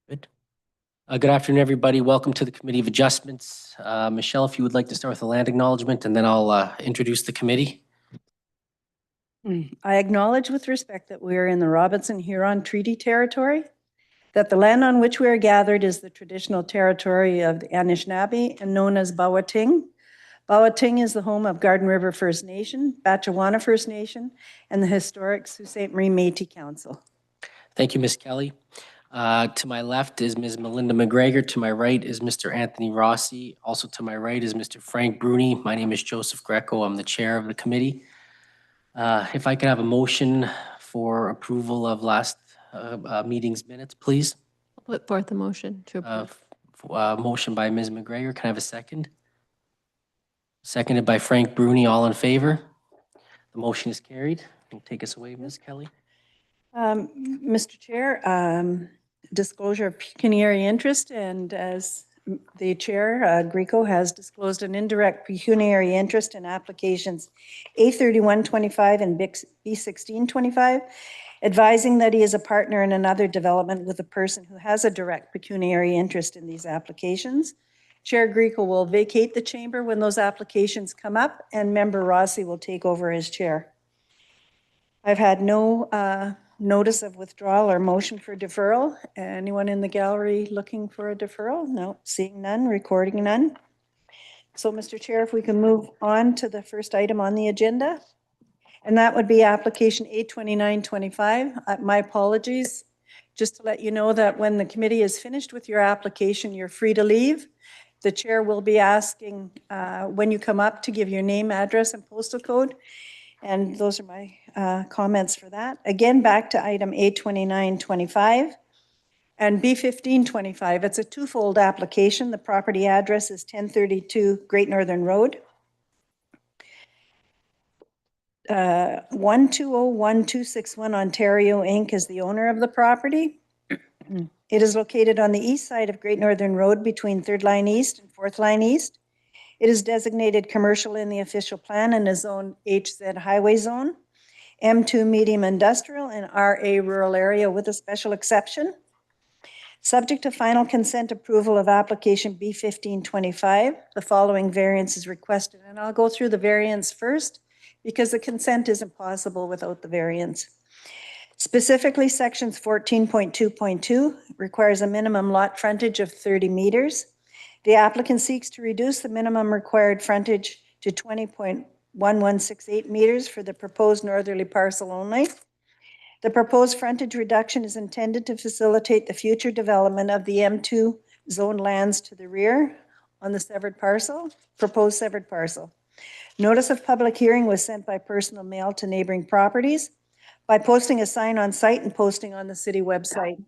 Good. Good afternoon, everybody. Welcome to the Committee of Adjustments. Michelle, if you would like to start with the land acknowledgement, and then I'll introduce the committee. I acknowledge with respect that we are in the Robinson-Huron Treaty Territory, that the land on which we are gathered is the traditional territory of the Anishinaabe and known as Bawating. Bawating is the home of Garden River First Nation, Batchewana First Nation, and the historic Sault Ste. Marie Métis Council. Thank you, Ms. Kelly. To my left is Ms. Melinda McGregor. To my right is Mr. Anthony Rossi. Also to my right is Mr. Frank Bruni. My name is Joseph Greco. I'm the chair of the committee. If I could have a motion for approval of last meeting's minutes, please. I'll put forth a motion to approve. Motion by Ms. McGregor. Can I have a second? Seconded by Frank Bruni. All in favor? The motion is carried. Take us away, Ms. Kelly. Mr. Chair, disclosure of pecuniary interest, and as the chair, Greco, has disclosed an indirect pecuniary interest in applications A3125 and B1625, advising that he is a partner in another development with a person who has a direct pecuniary interest in these applications. Chair Greco will vacate the chamber when those applications come up, and Member Rossi will take over as chair. I've had no notice of withdrawal or motion for deferral. Anyone in the gallery looking for a deferral? No, seeing none, recording none. So, Mr. Chair, if we can move on to the first item on the agenda, and that would be application A2925. My apologies, just to let you know that when the committee is finished with your application, you're free to leave. The chair will be asking when you come up to give your name, address, and postal code. And those are my comments for that. Again, back to item A2925 and B1525. It's a twofold application. The property address is 1032 Great Northern Road. 1201261 Ontario Inc. is the owner of the property. It is located on the east side of Great Northern Road between 3rd Line East and 4th Line East. It is designated commercial in the official plan and is zone HZ Highway Zone, M2 Medium Industrial, and RA Rural Area with a special exception. Subject to final consent approval of application B1525, the following variance is requested. And I'll go through the variance first because the consent isn't possible without the variance. Specifically, sections 14.2.2 requires a minimum lot frontage of 30 meters. The applicant seeks to reduce the minimum required frontage to 20.1168 meters for the proposed northerly parcel only. The proposed frontage reduction is intended to facilitate the future development of the M2 zone lands to the rear on the proposed severed parcel. Notice of public hearing was sent by personal mail to neighboring properties by posting a sign on site and posting on the city website.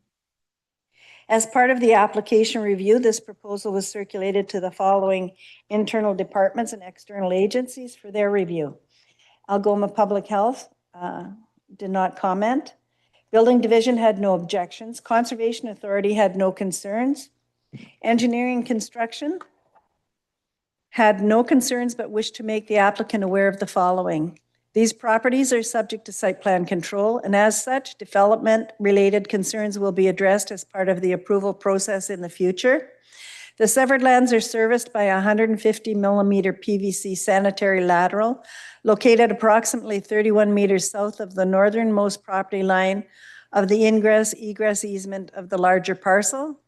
As part of the application review, this proposal was circulated to the following internal departments and external agencies for their review. Algoma Public Health did not comment. Building Division had no objections. Conservation Authority had no concerns. Engineering Construction had no concerns but wished to make the applicant aware of the following. These properties are subject to site plan control, and as such, development-related concerns will be addressed as part of the approval process in the future. The severed lands are serviced by a 150 millimeter PVC sanitary lateral located approximately 31 meters south of the northernmost property line of the ingress-egress easement of the larger parcel.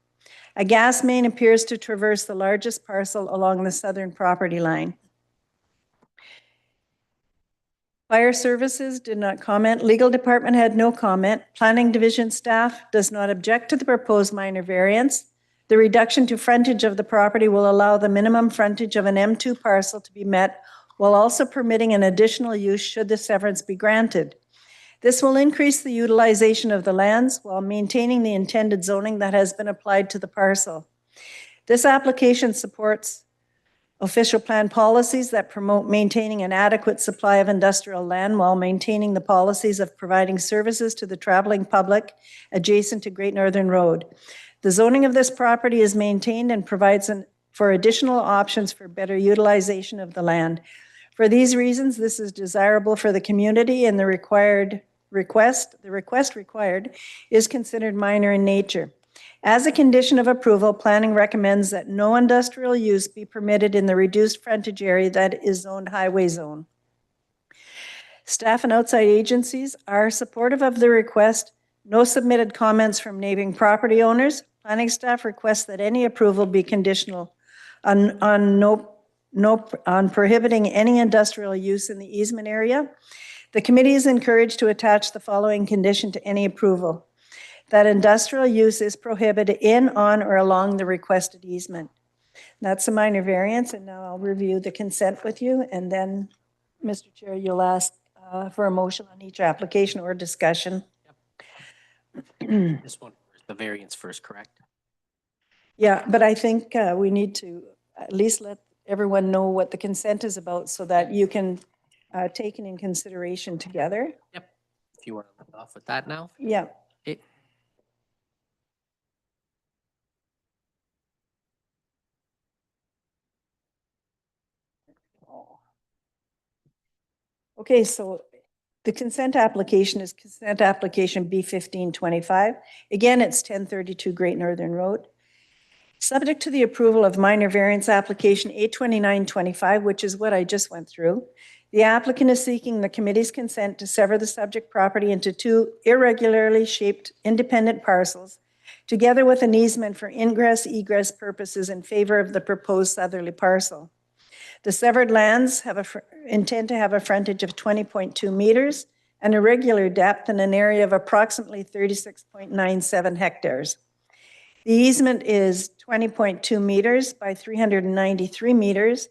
A gas main appears to traverse the largest parcel along the southern property line. Fire Services did not comment. Legal Department had no comment. Planning Division staff does not object to the proposed minor variance. The reduction to frontage of the property will allow the minimum frontage of an M2 parcel to be met while also permitting an additional use should the severance be granted. This will increase the utilization of the lands while maintaining the intended zoning that has been applied to the parcel. This application supports official plan policies that promote maintaining an adequate supply of industrial land while maintaining the policies of providing services to the traveling public adjacent to Great Northern Road. The zoning of this property is maintained and provides for additional options for better utilization of the land. For these reasons, this is desirable for the community, and the request required is considered minor in nature. As a condition of approval, planning recommends that no industrial use be permitted in the reduced frontage area that is zoned highway zone. Staff and outside agencies are supportive of the request. No submitted comments from neighboring property owners. Planning staff requests that any approval be conditional on prohibiting any industrial use in the easement area. The committee is encouraged to attach the following condition to any approval: that industrial use is prohibited in, on, or along the requested easement. That's a minor variance, and now I'll review the consent with you, and then, Mr. Chair, you'll ask for a motion on each application or discussion. This one, the variance first, correct? Yeah, but I think we need to at least let everyone know what the consent is about so that you can take it in consideration together. If you want to lead off with that now. Yeah. Okay. Okay, so the consent application is consent application B1525. Again, it's 1032 Great Northern Road. Subject to the approval of minor variance application 82925, which is what I just went through, the applicant is seeking the committee's consent to sever the subject property into two irregularly shaped independent parcels, together with an easement for ingress, egress purposes in favor of the proposed southerly parcel. The severed lands intend to have a frontage of 20.2 meters and a regular depth and an area of approximately 36.97 hectares. The easement is 20.2 meters by 393 meters,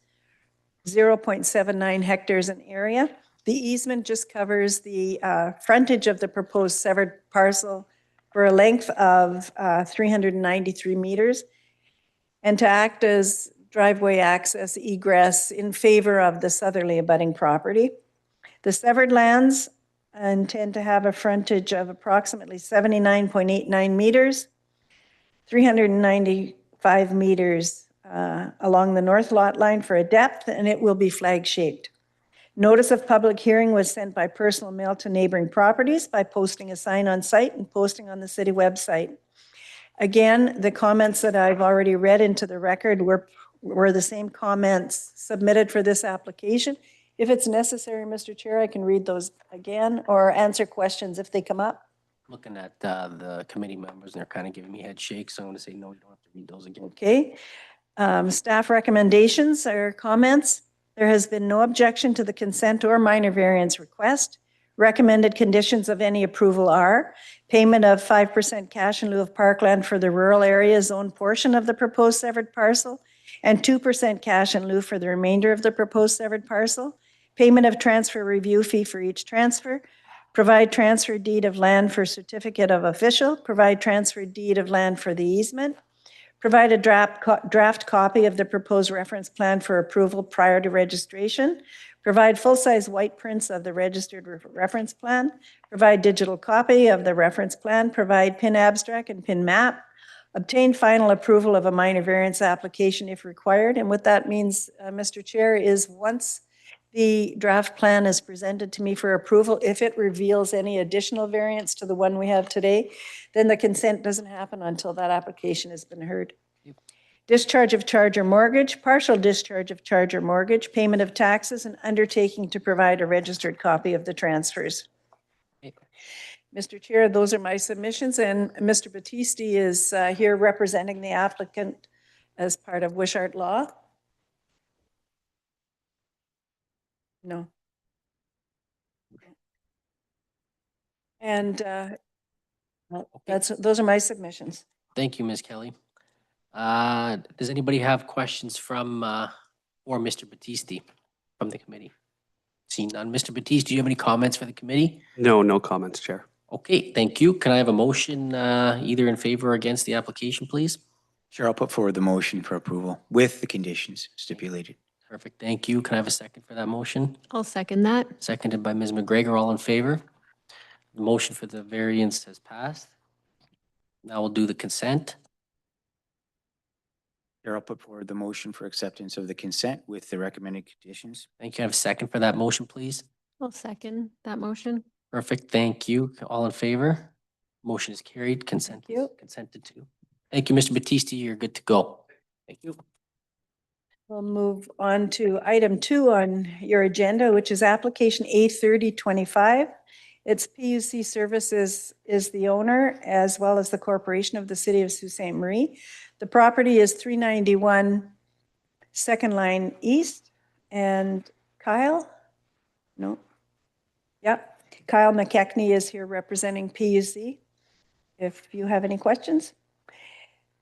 0.79 hectares in area. The easement just covers the frontage of the proposed severed parcel for a length of 393 meters, and to act as driveway access egress in favor of the southerly abutting property. The severed lands intend to have a frontage of approximately 79.89 meters, 395 meters along the north lot line for a depth, and it will be flag-shaped. Notice of public hearing was sent by personal mail to neighboring properties by posting a sign on site and posting on the city website. Again, the comments that I've already read into the record were the same comments submitted for this application. If it's necessary, Mr. Chair, I can read those again or answer questions if they come up. Looking at the committee members, and they're kind of giving me head shakes, so I'm going to say, no, you don't have to read those again. Okay. Staff recommendations or comments. There has been no objection to the consent or minor variance request. Recommended conditions of any approval are payment of 5% cash in lieu of parkland for the rural area zone portion of the proposed severed parcel, and 2% cash in lieu for the remainder of the proposed severed parcel. Payment of transfer review fee for each transfer. Provide transfer deed of land for certificate of official. Provide transfer deed of land for the easement. Provide a draft copy of the proposed reference plan for approval prior to registration. Provide full-size white prints of the registered reference plan. Provide digital copy of the reference plan. Provide PIN abstract and PIN map. Obtain final approval of a minor variance application if required. And what that means, Mr. Chair, is once the draft plan is presented to me for approval, if it reveals any additional variance to the one we have today, then the consent doesn't happen until that application has been heard. Discharge of charge or mortgage, partial discharge of charge or mortgage, payment of taxes, and undertaking to provide a registered copy of the transfers. Mr. Chair, those are my submissions, and Mr. Battisti is here representing the applicant as part of Wishart Law. No. And those are my submissions. Thank you, Ms. Kelly. Does anybody have questions from or Mr. Battisti from the committee? Seeing none. Mr. Battisti, do you have any comments for the committee? No, no comments, Chair. Okay, thank you. Can I have a motion either in favor or against the application, please? Sure, I'll put forward the motion for approval with the conditions stipulated. Perfect, thank you. Can I have a second for that motion? I'll second that. Seconded by Ms. McGregor, all in favor? The motion for the variance has passed. Now we'll do the consent. Sure, I'll put forward the motion for acceptance of the consent with the recommended conditions. Thank you. I have a second for that motion, please. I'll second that motion. Perfect, thank you. All in favor? Motion is carried, consent you. consented to. Thank you, Mr. Battisti. You're good to go. Thank you. We'll move on to item 2 on your agenda, which is application A3025. It's PUC Services is the owner, as well as the corporation of the city of Sault Ste. Marie. The property is 391 Second Line East. And Kyle? No? Yep. Kyle McKechnie is here representing PUC. If you have any questions.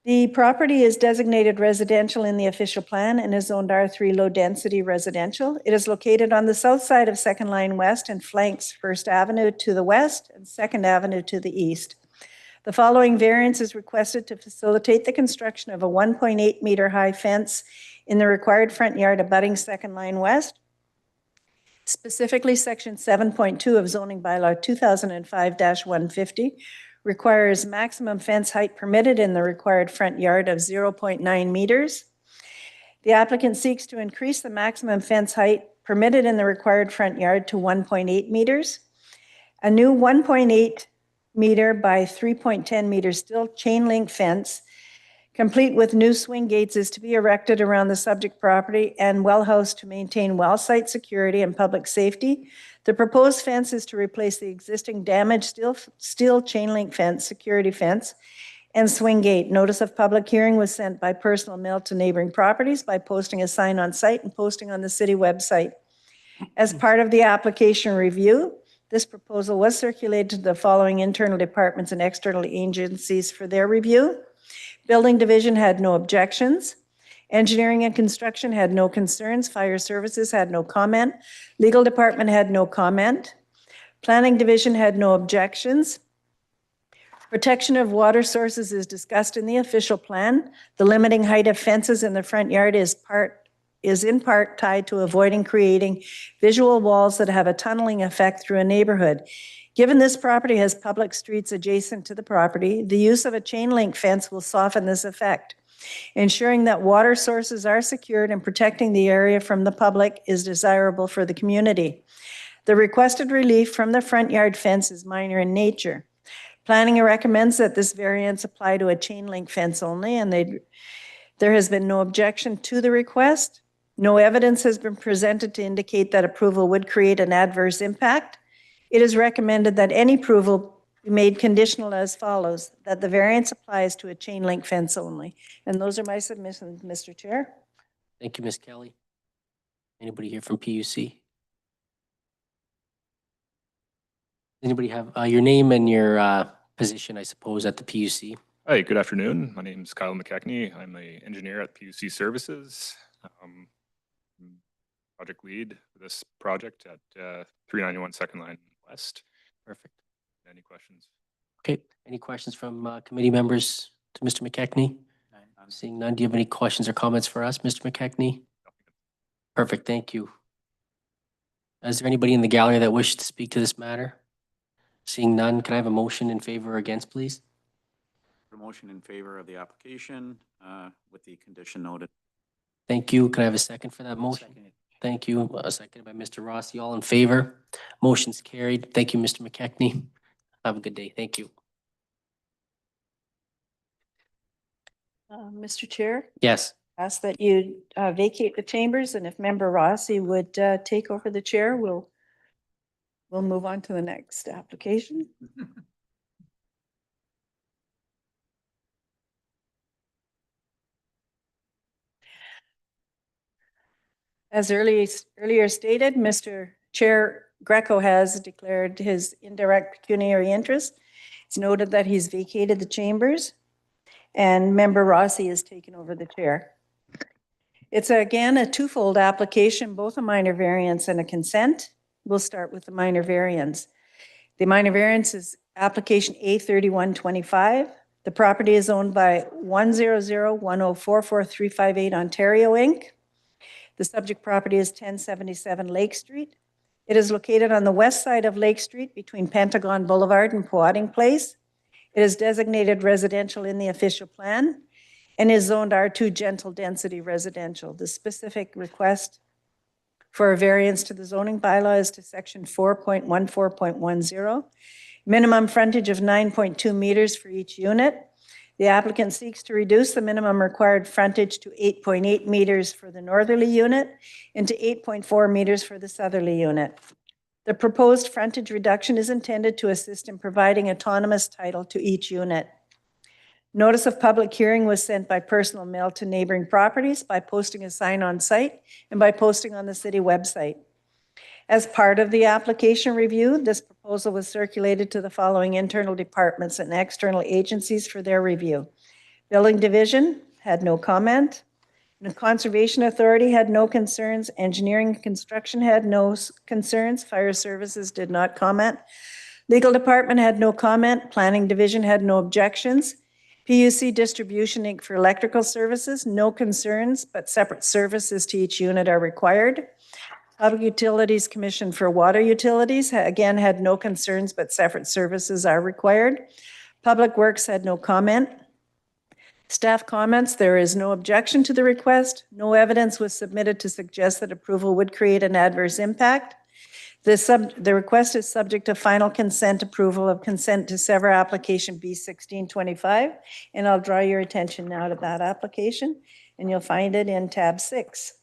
The property is designated residential in the official plan and is zoned R3 low density residential. It is located on the south side of Second Line West and flanks First Avenue to the west and Second Avenue to the east. The following variance is requested to facilitate the construction of a 1.8 meter high fence in the required front yard abutting Second Line West. Specifically, section 7.2 of zoning bylaw 2005-150 requires maximum fence height permitted in the required front yard of 0.9 meters. The applicant seeks to increase the maximum fence height permitted in the required front yard to 1.8 meters. A new 1.8 meter by 3.10 meter steel chain link fence, complete with new swing gates, is to be erected around the subject property and well house to maintain well site security and public safety. The proposed fence is to replace the existing damaged steel chain link fence, security fence, and swing gate. Notice of public hearing was sent by personal mail to neighboring properties by posting a sign on site and posting on the city website. As part of the application review, this proposal was circulated to the following internal departments and external agencies for their review. Building Division had no objections. Engineering and Construction had no concerns. Fire Services had no comment. Legal Department had no comment. Planning Division had no objections. Protection of water sources is discussed in the official plan. The limiting height of fences in the front yard is in part tied to avoiding creating visual walls that have a tunneling effect through a neighborhood. Given this property has public streets adjacent to the property, the use of a chain link fence will soften this effect. Ensuring that water sources are secured and protecting the area from the public is desirable for the community. The requested relief from the front yard fence is minor in nature. Planning recommends that this variance apply to a chain link fence only, and there has been no objection to the request. No evidence has been presented to indicate that approval would create an adverse impact. It is recommended that any approval be made conditional as follows, that the variance applies to a chain link fence only. And those are my submissions, Mr. Chair. Thank you, Ms. Kelly. Anybody here from PUC? Anybody have your name and your position, I suppose, at the PUC? Hi, good afternoon. My name is Kyle McKechnie. I'm an engineer at PUC Services. Project lead for this project at 391 Second Line West. Perfect. Any questions? Okay, any questions from committee members to Mr. McKechnie? I'm seeing none. Do you have any questions or comments for us, Mr. McKechnie? Perfect, thank you. Is there anybody in the gallery that wishes to speak to this matter? Seeing none, can I have a motion in favor or against, please? A motion in favor of the application with the condition noted. Thank you. Can I have a second for that motion? Second. Thank you. Seconded by Mr. Rossi. All in favor? Motion's carried. Thank you, Mr. McKechnie. Have a good day. Thank you. Mr. Chair, Yes. ask that you vacate the chambers, and if Member Rossi would take over the chair, we'll move on to the next application. As earlier stated, Mr. Chair Greco has declared his indirect pecuniary interest. It's noted that he's vacated the chambers, and Member Rossi has taken over the chair. It's again a twofold application, both a minor variance and a consent. We'll start with the minor variance. The minor variance is application A3125. The property is owned by 10010444358 Ontario Inc. The subject property is 1077 Lake Street. It is located on the west side of Lake Street between Pentagon Boulevard and Poating Place. It is designated residential in the official plan and is zoned R2 gentle density residential. The specific request for a variance to the zoning bylaw is to section 4.14.10, minimum frontage of 9.2 meters for each unit. The applicant seeks to reduce the minimum required frontage to 8.8 meters for the northerly unit and to 8.4 meters for the southerly unit. The proposed frontage reduction is intended to assist in providing autonomous title to each unit. Notice of public hearing was sent by personal mail to neighboring properties, by posting a sign on site, and by posting on the city website. As part of the application review, this proposal was circulated to the following internal departments and external agencies for their review. Building Division had no comment. The Conservation Authority had no concerns. Engineering and Construction had no concerns. Fire Services did not comment. Legal Department had no comment. Planning Division had no objections. PUC Distribution Inc. for electrical services, no concerns, but separate services to each unit are required. Public Utilities Commission for water utilities, again, had no concerns, but separate services are required. Public Works had no comment. Staff comments, there is no objection to the request. No evidence was submitted to suggest that approval would create an adverse impact. The request is subject to final consent approval of consent to sever application B1625, and I'll draw your attention now to that application, and you'll find it in tab 6.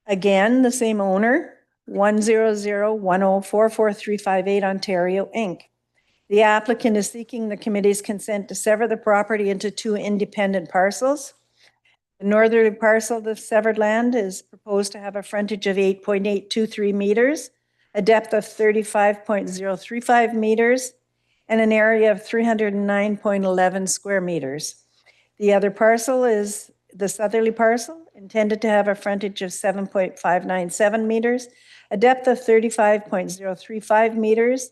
Again, the same owner, 10010444358 Ontario, Inc. The applicant is seeking the committee's consent to sever the property into 2 independent parcels. The northerly parcel of the severed land is proposed to have a frontage of 8.823 meters, a depth of 35.035 meters, and an area of 309.11 square meters. The other parcel is the southerly parcel, intended to have a frontage of 7.597 meters, a depth of 35.035 meters,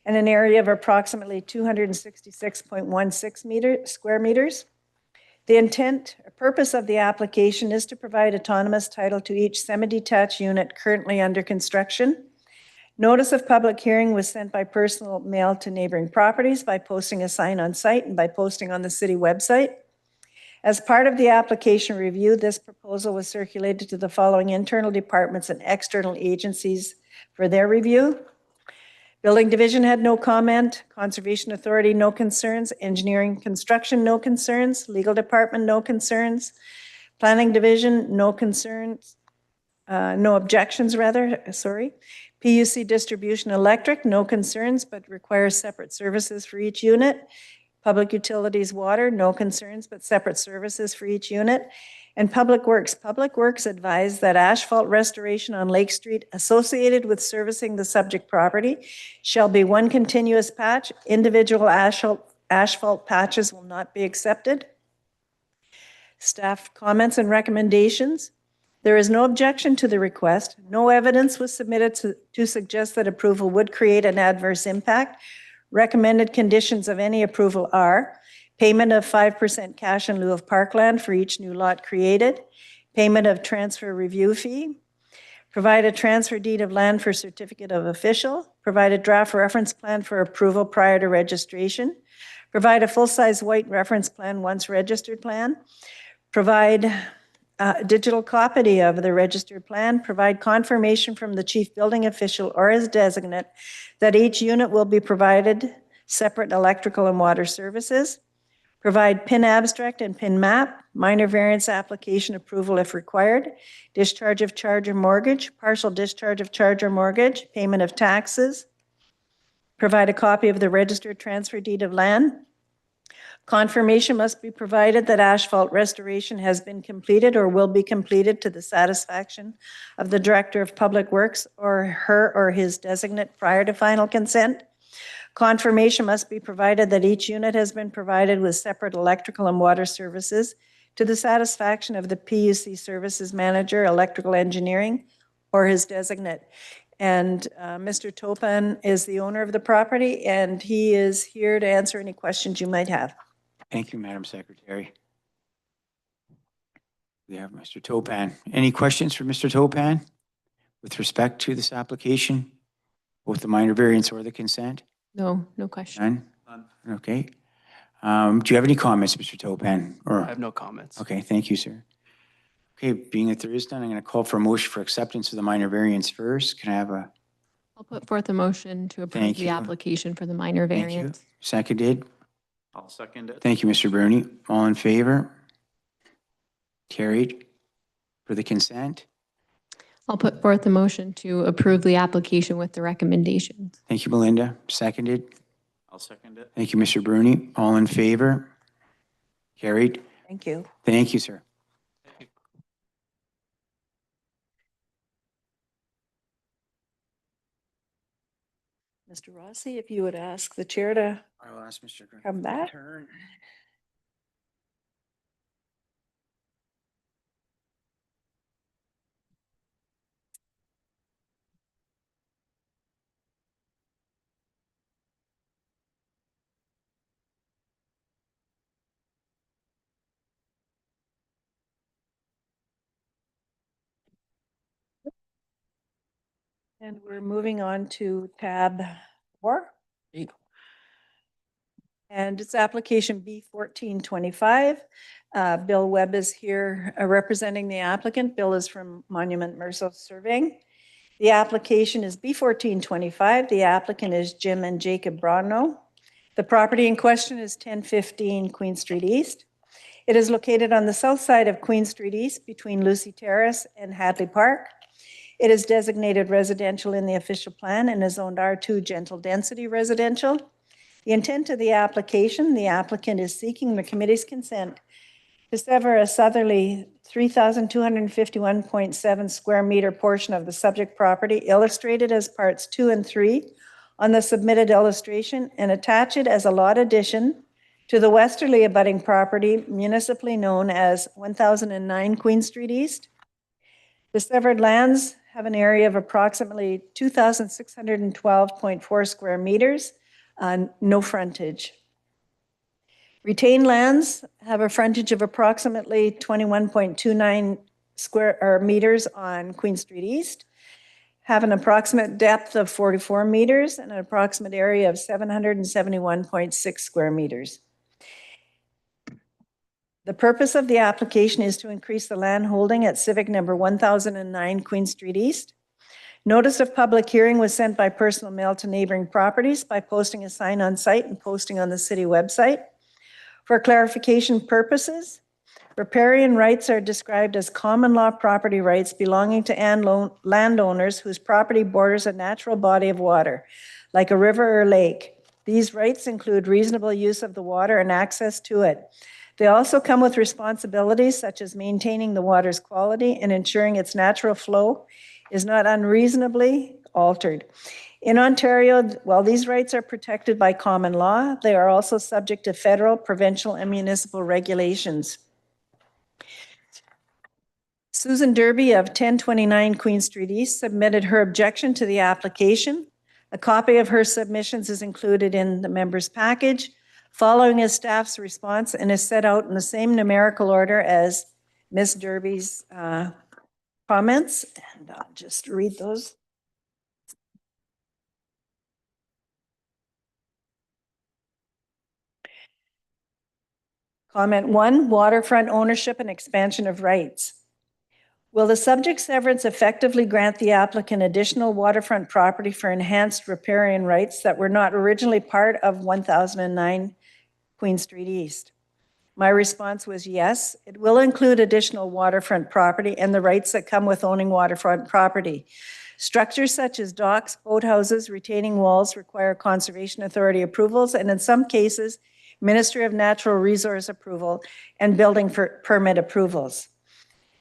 and an area of approximately 266.16 square meters. The purpose of the application is to provide autonomous title to each semi-detached unit currently under construction. Notice of public hearing was sent by personal mail to neighboring properties, by posting a sign on site, and by posting on the city website. As part of the application review, this proposal was circulated to the following internal departments and external agencies for their review. Building Division had no comment. Conservation Authority, no concerns. Engineering Construction, no concerns. Legal Department, no concerns. Planning Division, no concerns. No objections, rather, sorry. PUC Distribution Electric, no concerns, but requires separate services for each unit. Public Utilities Water, no concerns, but separate services for each unit. And Public Works advised that asphalt restoration on Lake Street associated with servicing the subject property shall be one continuous patch. Individual asphalt patches will not be accepted. Staff comments and recommendations. There is no objection to the request. No evidence was submitted to suggest that approval would create an adverse impact. Recommended conditions of any approval are payment of 5% cash in lieu of parkland for each new lot created, payment of transfer review fee, provide a transfer deed of land for certificate of official, provide a draft reference plan for approval prior to registration, provide a full-size white reference plan once registered plan, provide a digital copy of the registered plan, provide confirmation from the chief building official or his designate that each unit will be provided separate electrical and water services, provide PIN abstract and PIN map, minor variance application approval if required, discharge of charge or mortgage, partial discharge of charge or mortgage, payment of taxes, provide a copy of the registered transfer deed of land. Confirmation must be provided that asphalt restoration has been completed or will be completed to the satisfaction of the Director of Public Works or her or his designate prior to final consent. Confirmation must be provided that each unit has been provided with separate electrical and water services to the satisfaction of the PUC Services Manager, Electrical Engineering, or his designate. And Mr. Topan is the owner of the property, and he is here to answer any questions you might have. Thank you, Madam Secretary. We have Mr. Topan. Any questions for Mr. Topan with respect to this application, both the minor variance or the consent? No, no question. None? Okay. Do you have any comments, Mr. Topan? I Or have no comments. okay, thank you, sir. Okay, being that there is none, I'm going to call for a motion for acceptance of the minor variance first. Can I have a I'll put forth a motion to approve Thank the you. application for the minor Thank you. variance. Seconded. I'll second it. Thank you, Mr. Bruni. All in favor? Carried. For the consent? I'll put forth a motion to approve the application with the recommendations. Thank you, Melinda. Seconded. I'll second it. Thank you, Mr. Bruni. All in favor? Carried. Thank you. Thank you, sir. Mr. Rossi, if you would ask the chair to I will ask Mr. Greco come to back. return. And we're moving on to tab 4. Great. And it's application B1425. Bill Webb is here representing the applicant. Bill is from Monument Mercer Surveying. The application is B1425. The applicant is Jim and Jacob Bronno. The property in question is 1015 Queen Street East. It is located on the south side of Queen Street East between Lucy Terrace and Hadley Park. It is designated residential in the official plan and is zoned R2 gentle density residential. The intent of the application, the applicant is seeking the committee's consent to sever a southerly 3,251.7 square meter portion of the subject property illustrated as parts 2 and 3 on the submitted illustration and attach it as a lot addition to the westerly abutting property municipally known as 1009 Queen Street East. The severed lands have an area of approximately 2,612.4 square meters, no frontage. Retained lands have a frontage of approximately 21.29 square meters on Queen Street East, have an approximate depth of 44 meters and an approximate area of 771.6 square meters. The purpose of the application is to increase the land holding at Civic number 1009 Queen Street East. Notice of public hearing was sent by personal mail to neighboring properties by posting a sign on site and posting on the city website. For clarification purposes, riparian rights are described as common law property rights belonging to landowners whose property borders a natural body of water, like a river or lake. These rights include reasonable use of the water and access to it. They also come with responsibilities such as maintaining the water's quality and ensuring its natural flow is not unreasonably altered. In Ontario, while these rights are protected by common law, they are also subject to federal, provincial, and municipal regulations. Susan Derby of 1029 Queen Street East submitted her objection to the application. A copy of her submissions is included in the members' package, following a staff's response, and is set out in the same numerical order as Ms. Derby's comments. And I'll just read those. Comment 1, waterfront ownership and expansion of rights. Will the subject severance effectively grant the applicant additional waterfront property for enhanced riparian rights that were not originally part of 1009 Queen Street East? My response was yes. It will include additional waterfront property and the rights that come with owning waterfront property. Structures such as docks, boathouses, retaining walls require Conservation Authority approvals, and in some cases, Ministry of Natural Resource approval and building permit approvals.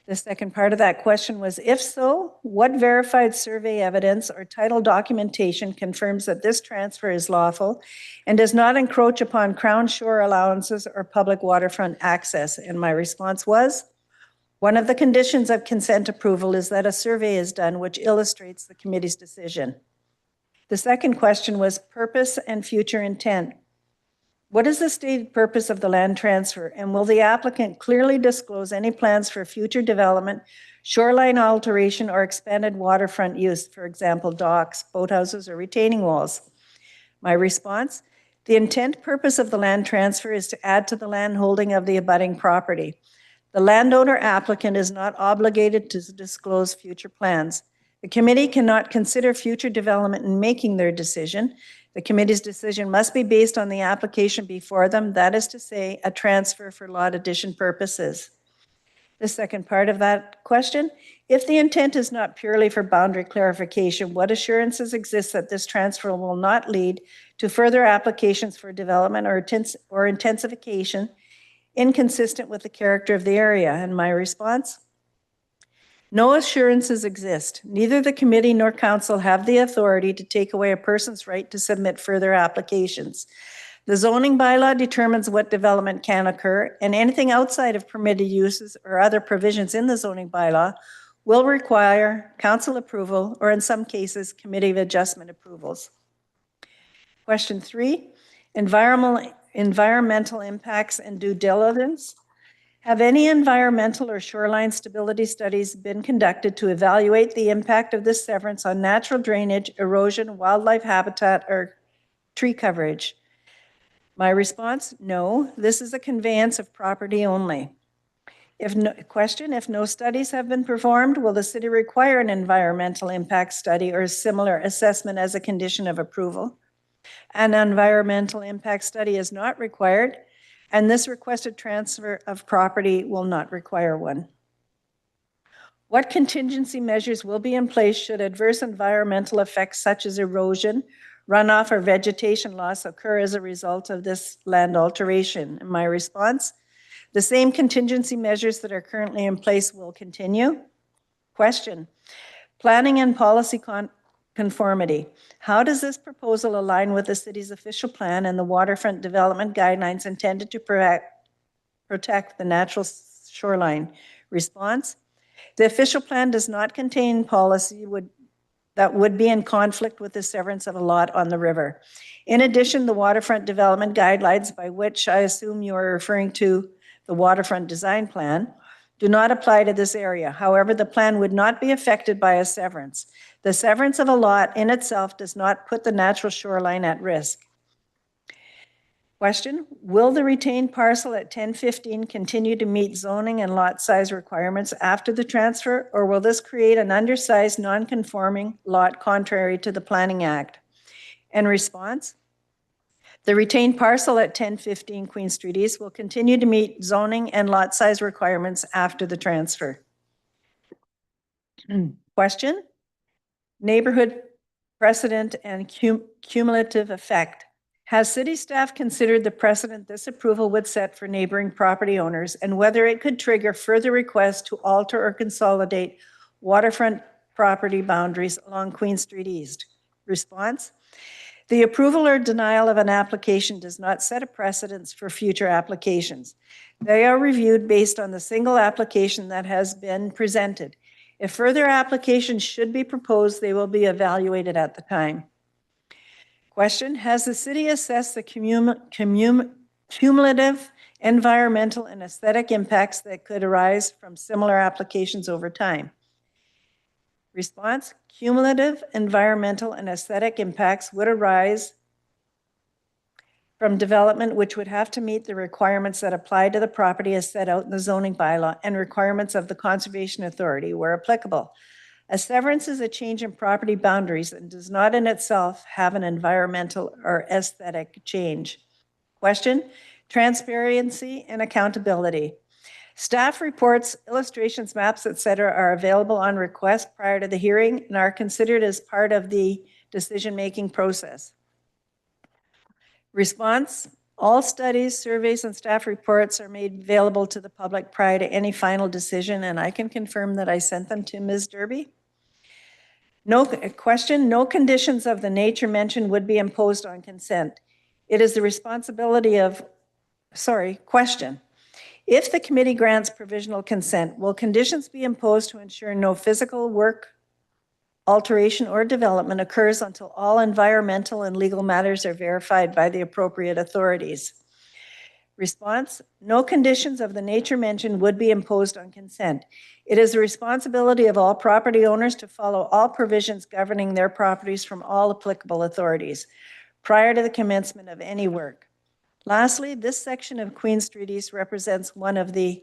The second part of that question was, if so, what verified survey evidence or title documentation confirms that this transfer is lawful and does not encroach upon Crown shore allowances or public waterfront access? And my response was, one of the conditions of consent approval is that a survey is done which illustrates the committee's decision. The second question was purpose and future intent. What is the stated purpose of the land transfer, and will the applicant clearly disclose any plans for future development, shoreline alteration, or expanded waterfront use, for example, docks, boathouses, or retaining walls? My response, the intent purpose of the land transfer is to add to the land holding of the abutting property. The landowner applicant is not obligated to disclose future plans. The committee cannot consider future development in making their decision. The committee's decision must be based on the application before them, that is to say, a transfer for lot addition purposes. The second part of that question, if the intent is not purely for boundary clarification, what assurances exist that this transfer will not lead to further applications for development or intensification inconsistent with the character of the area? And my response? No assurances exist. Neither the committee nor council have the authority to take away a person's right to submit further applications. The zoning bylaw determines what development can occur, and anything outside of permitted uses or other provisions in the zoning bylaw will require council approval, or in some cases, committee of adjustment approvals. Question 3, environmental impacts and due diligence. Have any environmental or shoreline stability studies been conducted to evaluate the impact of this severance on natural drainage, erosion, wildlife habitat, or tree coverage? My response, no. This is a conveyance of property only. If no studies have been performed, will the city require an environmental impact study or similar assessment as a condition of approval? An environmental impact study is not required, and this requested transfer of property will not require one. What contingency measures will be in place should adverse environmental effects such as erosion, runoff, or vegetation loss occur as a result of this land alteration? And my response, the same contingency measures that are currently in place will continue. Question, planning and policy conformity. How does this proposal align with the city's official plan and the waterfront development guidelines intended to protect the natural shoreline? Response, the official plan does not contain policy that would be in conflict with the severance of a lot on the river. In addition, the waterfront development guidelines, by which I assume you are referring to the waterfront design plan, do not apply to this area. However, the plan would not be affected by a severance. The severance of a lot in itself does not put the natural shoreline at risk. Question, will the retained parcel at 1015 continue to meet zoning and lot size requirements after the transfer, or will this create an undersized, non-conforming lot contrary to the Planning Act? In response, the retained parcel at 1015 Queen Street East will continue to meet zoning and lot size requirements after the transfer. Question, neighborhood precedent and cumulative effect. Has city staff considered the precedent this approval would set for neighboring property owners and whether it could trigger further requests to alter or consolidate waterfront property boundaries along Queen Street East? Response, the approval or denial of an application does not set a precedence for future applications. They are reviewed based on the single application that has been presented. If further applications should be proposed, they will be evaluated at the time. Question, has the city assessed the cumulative environmental and aesthetic impacts that could arise from similar applications over time? Response, cumulative environmental and aesthetic impacts would arise from development which would have to meet the requirements that apply to the property as set out in the zoning bylaw and requirements of the Conservation Authority where applicable. A severance is a change in property boundaries and does not in itself have an environmental or aesthetic change. Question, transparency and accountability. Staff reports, illustrations, maps, etc. are available on request prior to the hearing and are considered as part of the decision-making process. Response, all studies, surveys, and staff reports are made available to the public prior to any final decision, and I can confirm that I sent them to Ms. Derby. No question, no conditions of the nature mentioned would be imposed on consent. It is the responsibility of, question. If the committee grants provisional consent, will conditions be imposed to ensure no physical work, alteration, or development occurs until all environmental and legal matters are verified by the appropriate authorities? Response, no conditions of the nature mentioned would be imposed on consent. It is the responsibility of all property owners to follow all provisions governing their properties from all applicable authorities prior to the commencement of any work. Lastly, this section of Queen Street East represents one of the,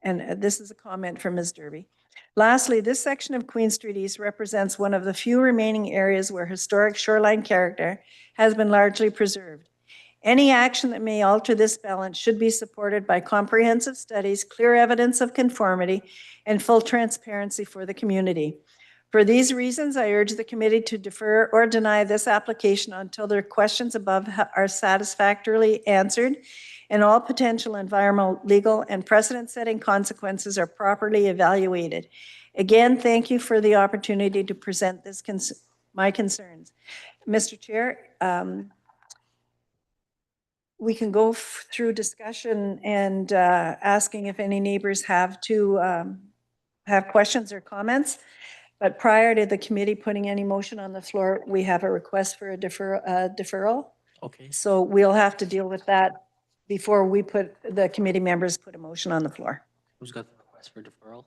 and this is a comment from Ms. Derby, Lastly, this section of Queen Street East represents one of the few remaining areas where historic shoreline character has been largely preserved. Any action that may alter this balance should be supported by comprehensive studies, clear evidence of conformity, and full transparency for the community. For these reasons, I urge the committee to defer or deny this application until the questions above are satisfactorily answered and all potential environmental, legal, and precedent-setting consequences are properly evaluated. Again, thank you for the opportunity to present my concerns. Mr. Chair, we can go through discussion and asking if any neighbors have questions or comments. But prior to the committee putting any motion on the floor, we have a request for a deferral. Okay. So we'll have to deal with that before the committee members put a motion on the floor. Who's got the request for deferral?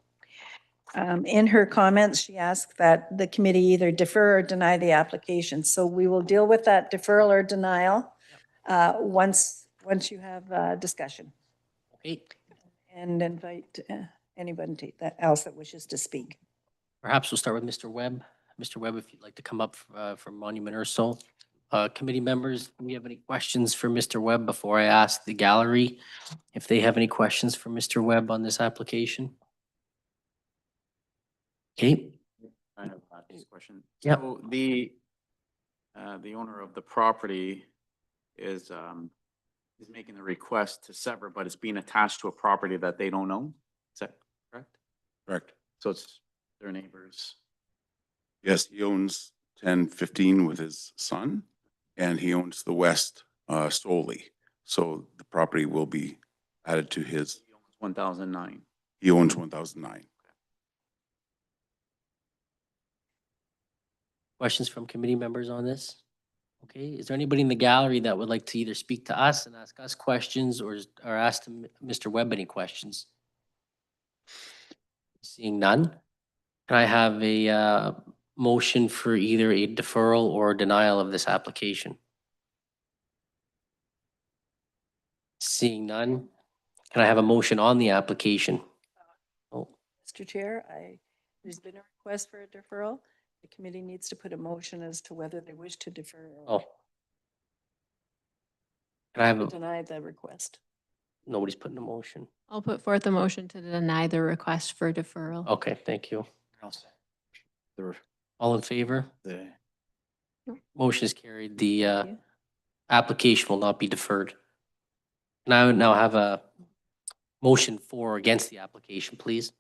In her comments, she asked that the committee either defer or deny the application. So we will deal with that deferral or denial once you have discussion, Okay. and invite anybody else that wishes to speak. Perhaps we'll start with Mr. Webb. Mr. Webb, if you'd like to come up from Monument Ursul. Committee members, do we have any questions for Mr. Webb before I ask the gallery if they have any questions for Mr. Webb on this application? Okay, I have this question. Yep. So the owner of the property is making the request to sever, but it's being attached to a property that they don't own? Is that correct? Correct. So it's their neighbors. Yes, he owns 1015 with his son, and he owns the west solely. So the property will be added to his, He owns 1009. he owns 1009. questions from committee members on this? Okay, is there anybody in the gallery that would like to either speak to us and ask us questions or ask Mr. Webb any questions? Seeing none, can I have a motion for either a deferral or denial of this application? Seeing none, can I have a motion on the application? Oh, Mr. Chair, there's been a request for a deferral. The committee needs to put a motion as to whether they wish to defer oh. or Can I have deny the request. nobody's putting a motion. I'll put forth a motion to deny the request for deferral. Okay, thank you. The, All in favor? the, Motion is carried. The Thank you. application will not be deferred. And I would now have a motion for or against the application, please.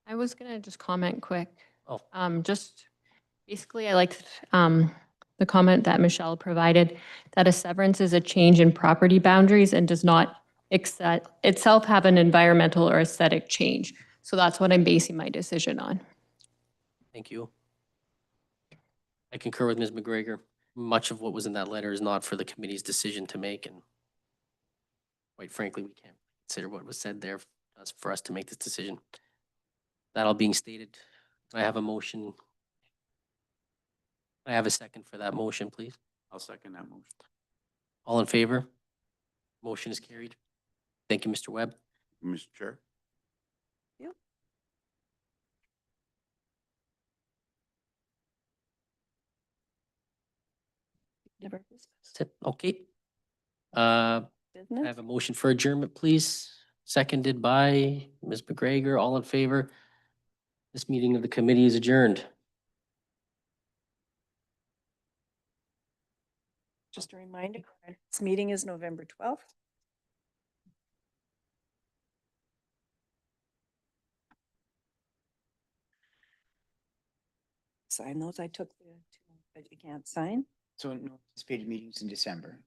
I was gonna just comment quick. Oh. Just basically, I liked the comment that Michelle provided, that a severance is a change in property boundaries and does not itself have an environmental or aesthetic change. So that's what I'm basing my decision on. Thank you. I concur with Ms. McGregor. Much of what was in that letter is not for the committee's decision to make, and quite frankly, we can't consider what was said there for us to make this decision. That all being stated, I have a motion. I have a second for that motion, please. I'll second that motion. All in favor? Motion is carried. Thank you, Mr. Webb. Mr. Chair? Never That's it. Okay. I business. have a motion for adjournment, please. Seconded by Ms. McGregor. All in favor? This meeting of the committee is adjourned. Just a reminder, this meeting is November 12th. Sign those. I took the two, but you can't sign. so no anticipated meetings in December.